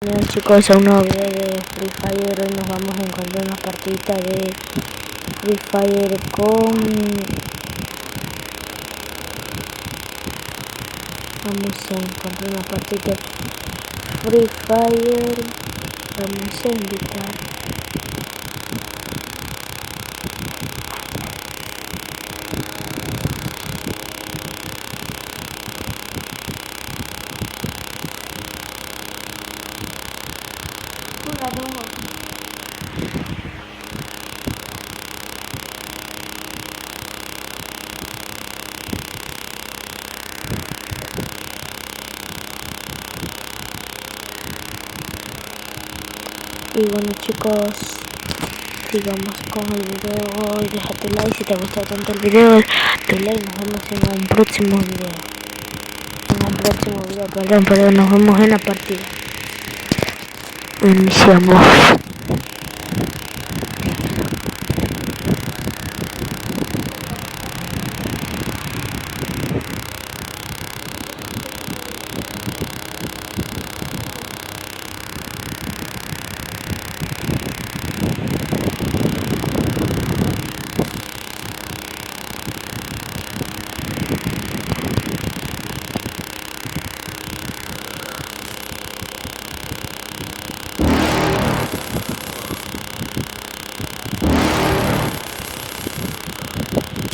Bienvenidos chicos a un nuevo video de Free Fire. Hoy nos vamos a encontrar una partidita de Free Fire Vamos a encontrar una partida de Free Fire. Vamos a invitar. Y bueno chicos, sigamos con el video. Deja tu like si te gusta tanto el video, tu like. Nos vemos en un próximo video. Perdón, nos vemos en la partida. Iniciamos.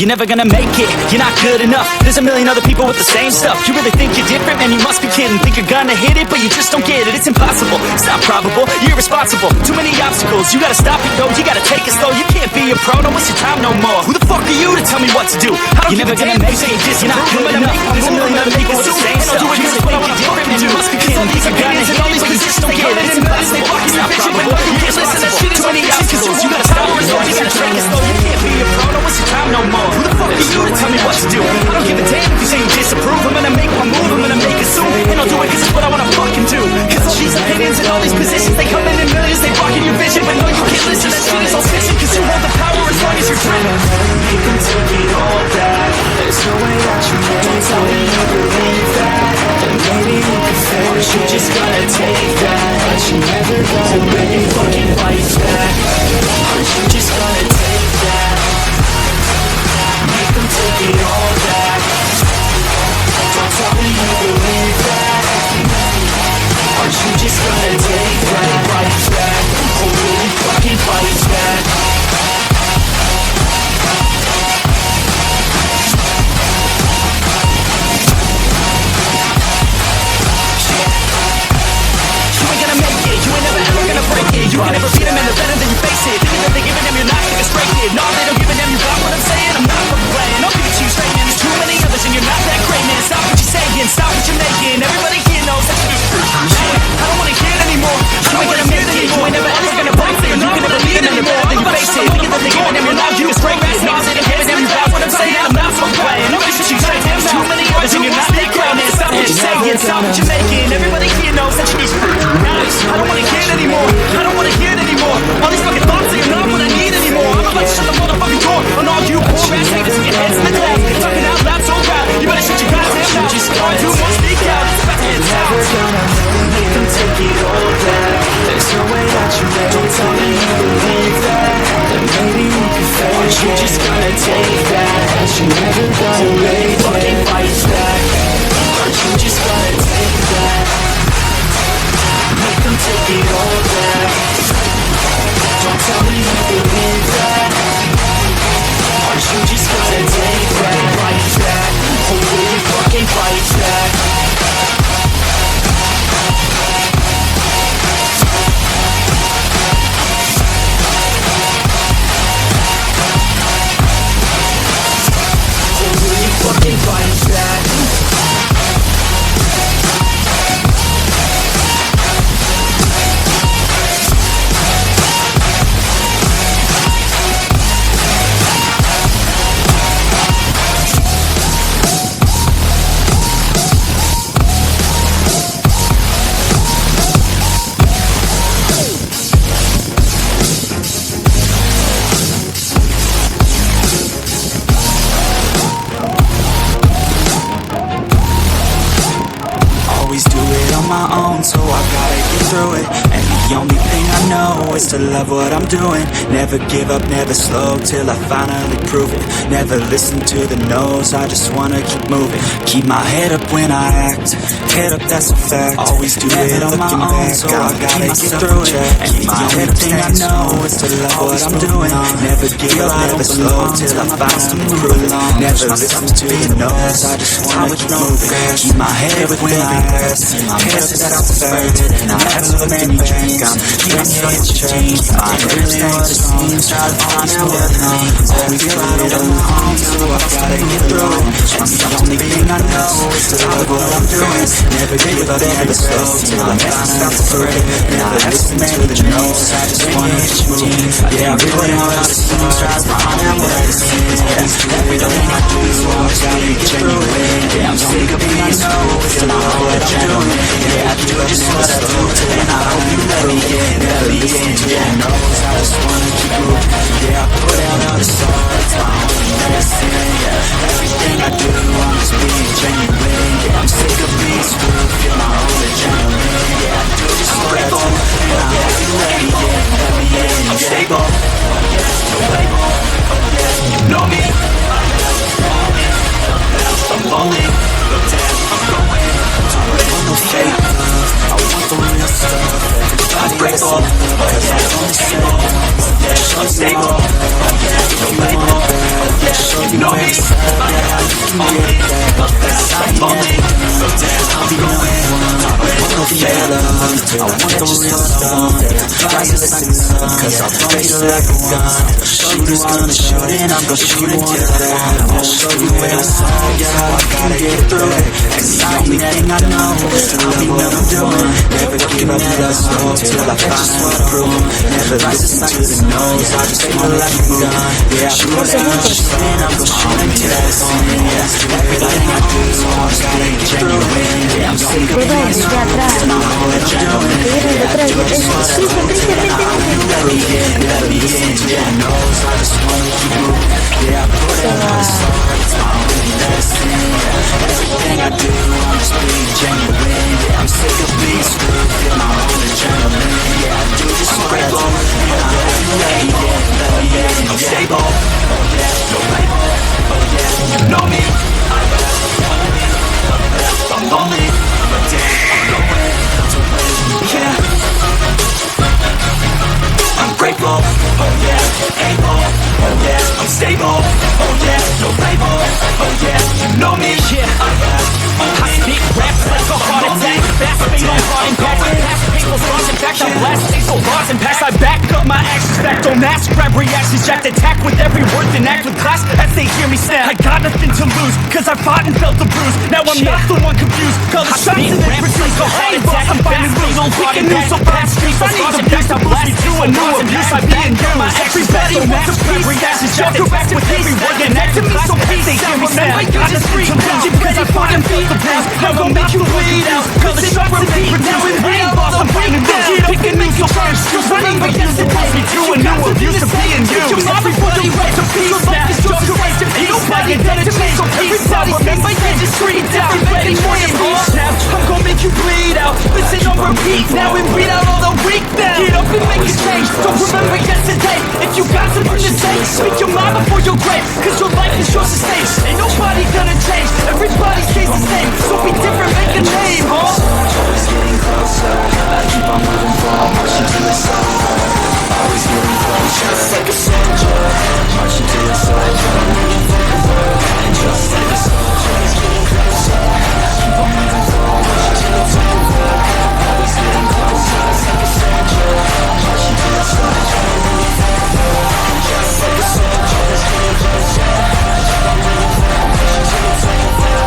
You're never gonna make it, you're not good enough. There's a million other people with the same stuff. You really think you're different? Man, you must be kidding. Think you're gonna hit it, but you just don't get it. It's impossible, it's not probable, you're irresponsible. Too many obstacles, you gotta stop it though. You gotta take it slow, you can't be a pro. Don't waste your time no more. Who the fuck are you to tell me what to do? You're never gonna make it, you're not good enough. There's a million other people with the same stuff. You really think you're different? Man, you must be kidding. Think you're gonna hit it, but you just don't get it. It's impossible, it's not probable, you're irresponsible. Too many obstacles, you gotta stop it though. You gotta take it slow, you can't be a pro. Don't waste your time no more. Who the fuck are you to tell me what to do? I don't give a damn if you say you disapprove. I'm gonna make my move, I'm gonna make it soon. And I'll do it cause it's what I wanna fucking do. Cause all these opinions and all these positions, they come in millions, they blocking your vision. But no, you can't listen, that shit is all fiction. Cause you hold the power as long as you're driven. You can take it all back. There's no way that you can tell me you believe that. And maybe you can say that you just gotta take that. But you never gonna make it fucking fight back. But you just gotta take that. You can take it all back. Don't tell me you believe that. Aren't you just gonna take that right back? Or really fucking fight back? You ain't gonna make it, you ain't never ever gonna break it. You can never beat them and they're better than you face it. Thinking that they're giving them, you're not like a straight kid. No, they don't give a damn, you got what I'm saying. I'm not fucking playing, I'll give it to you straight, man. There's too many others and you're not that great, man. Stop what you're saying, stop what you're making. Everybody here knows that you're shit. I don't wanna hear it anymore. I don't wanna make it, you ain't never ever gonna break it. You can never beat them and you're better than you face it. Thinking that they're giving them, you're not you a straight man. No, they don't give a damn, you got what I'm saying. I'm not fucking playing, I'll give it to you straight, man. There's too many others and you're not that great, man. Stop what you're saying, stop what you're making. Everybody here knows that you're I don't wanna hear it anymore. I don't wanna hear it anymore. All these fucking thoughts, you're not what I need anymore. I'm about to shut the motherfucking door on all you poor ass haters in your heads. get through it. And the only thing I know is to love what I'm doing. Never give up, never slow, till I finally prove it. Never listen to the no's, I just wanna keep moving. Keep my head up when I act, head up, that's a fact. Always do it on my own, so I gotta get through it. And the only thing I know is to love what I'm doing. Never give up, never slow, till I finally prove it. Never listen to the no's, I just wanna keep moving. Keep my head up when I act, head up, that's a fact. And I never look in back, I'm keeping it in check. I really what it seems, try to find out what names. Always feel I don't belong, so I gotta get through it. And the only thing I know is to love what I'm doing. Never give up, never slow, till I finally prove it. Never listen to the no's, I just wanna keep moving. Yeah, I really what it seems, try to find out what it seems. Everything I do, always gotta get through it. Yeah, I'm sick of being so, till I know what I'm doing. Yeah, I do just what I do, and I hope you let me in. Never listen to the no's, I just wanna keep moving. Yeah, I put out all the stars, it's my only medicine. Yeah, everything I do, I'm just being genuine. Yeah, I'm sick of being screwed, feel my own adrenaline. Yeah, I do just what I do, and I hope you let me in. I'm stable, no label, you know me. I'm lonely, but damn, I'm going. I want no fake love, I want the real stuff. I'm grateful, cause I don't say I'm stable, no label, you know me. I'm lonely, but damn, I'm going. I want no fake love, I want the real stuff. Try to listen up, cause I'll raise it like a gun. Shooter's gonna shoot and I'm gonna shoot until that. I'll show you where I saw, yeah, I gotta get through it. And the only thing I know is to love what I'm doing. Never give up, never slow, till I find what I prove. Never listen to the no's, I just feel like a gun. Yeah, I shoot and I'm gonna shoot until that's on me. Everything I do, I just gotta get genuine. Yeah, I'm sick of being so, and I know what I'm doing. Yeah, I do just what I do, and I hope you let me in. Never listen to the no's, I just wanna keep moving. Yeah, I put out all the stars, it's my only medicine. Yeah, everything I do, I'm just being genuine. Yeah, I'm sick of being screwed, feel my own adrenaline. Yeah, I do just what I do, and I hope you let me in. I'm stable, no label, you know me. I'm lonely, but damn, I'm going. Yeah, I'm grateful, oh yeah, able, oh yeah, I'm stable, oh yeah, no label, oh yeah, you know me. Yeah, I speak raps like a heart attack, fast fade on hard impact. Past people's lost, in fact I'm blessed, they so lost and past. I back up my actions, back don't ask, grab reactions, jacked attack with every word, then act with class as they hear me snap. I got nothing to lose, cause I fought and felt the bruise. Now I'm not the one confused, call the shots and they produce a heart attack. I'm fighting lose on hard impact, so past people's lost and fact I'm blessed to a new abuse. I be in my everybody wants a piece. Reactions, jacked attack with every word, then act with class as they hear me snap. I got nothing to lose, because I fought and felt the bruise. Now I'm make you bleed out, cause the shots and they produce. I ain't lost, I'm breaking down, picking me so first. Just running against the past, me to a new abuse of being you. Everybody wants a piece, life is just correct to peace. Nobody did it to me, so everybody remember you just screamed out. Everybody wants a piece now, I'm gon' make you bleed out. Listen on repeat now and beat out all the weak now. Get up and make a change, don't remember yesterday. If you got something to say, speak your mind before your grave, cause your life is yours to stay. Ain't nobody gonna change, everybody stays the same. So be different, make a name, huh? Always getting closer, I keep on moving forward, marching to the sun. Always getting closer, just like a soldier, marching to the soldier, moving forward, and just like a soldier, getting closer, keep on moving forward, marching to the sun. Always getting closer, just like a soldier, marching to the soldier, moving forward, just like a soldier, getting closer, keep on moving forward, marching to the sun.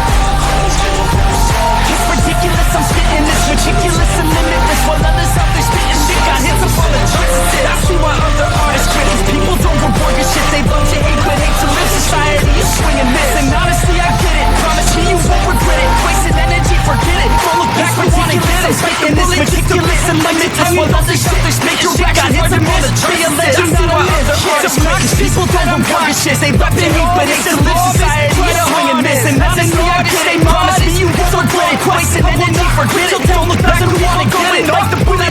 Always getting closer. It's ridiculous, I'm spitting this ridiculous and limitless, while others out there spitting shit got hits up on the charts. I see why other artists critics, people don't reward your shit. They love to hate but hate to live. Society is swinging this, and honestly I get it. Promise me you won't regret it. Wasting energy, forget it. Don't look back, we wanna get it. Spitting this ridiculous and limitless, while others out there spitting shit got hits up on the charts. I see why other artists critics, people don't reward your shit. They love to hate but hate to live. Society is swinging this, and honestly I get it. Promise me you won't regret it. Wasting energy, forget it. Don't look back, we wanna get it. Like the bullet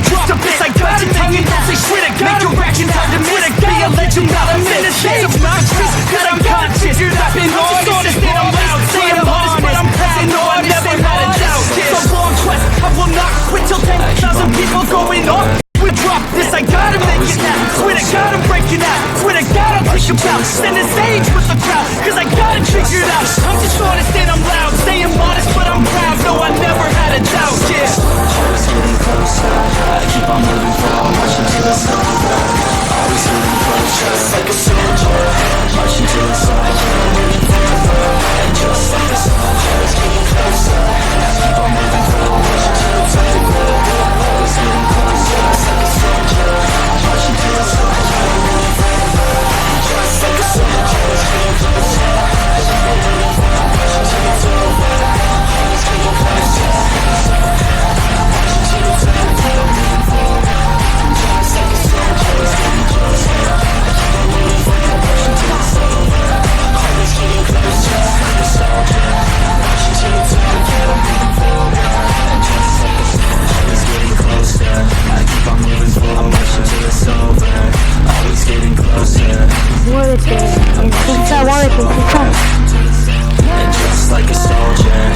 soldier.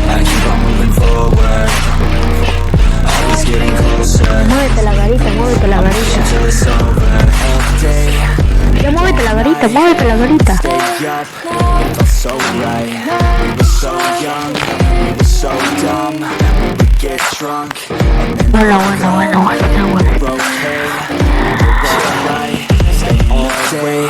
I keep on moving forward, always getting closer. Muévete la varita, muévete la varita. Till it's over. All day, Ya muévete la varita, muévete la varita. stay up, it felt so right. We were so young, we were so dumb. We would get drunk, and then Bueno, bueno. we're okay. We're alright. Stay all day,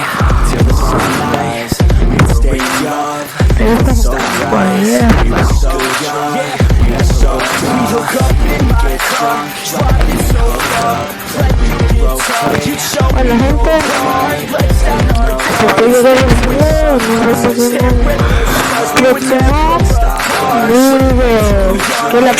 till the sunrise. We would stay up, Pero esto so es right. We were so young, we were so dumb. We would get drunk, Bueno, gente, hasta que llegue el video, nos vemos en el próximo video. Que la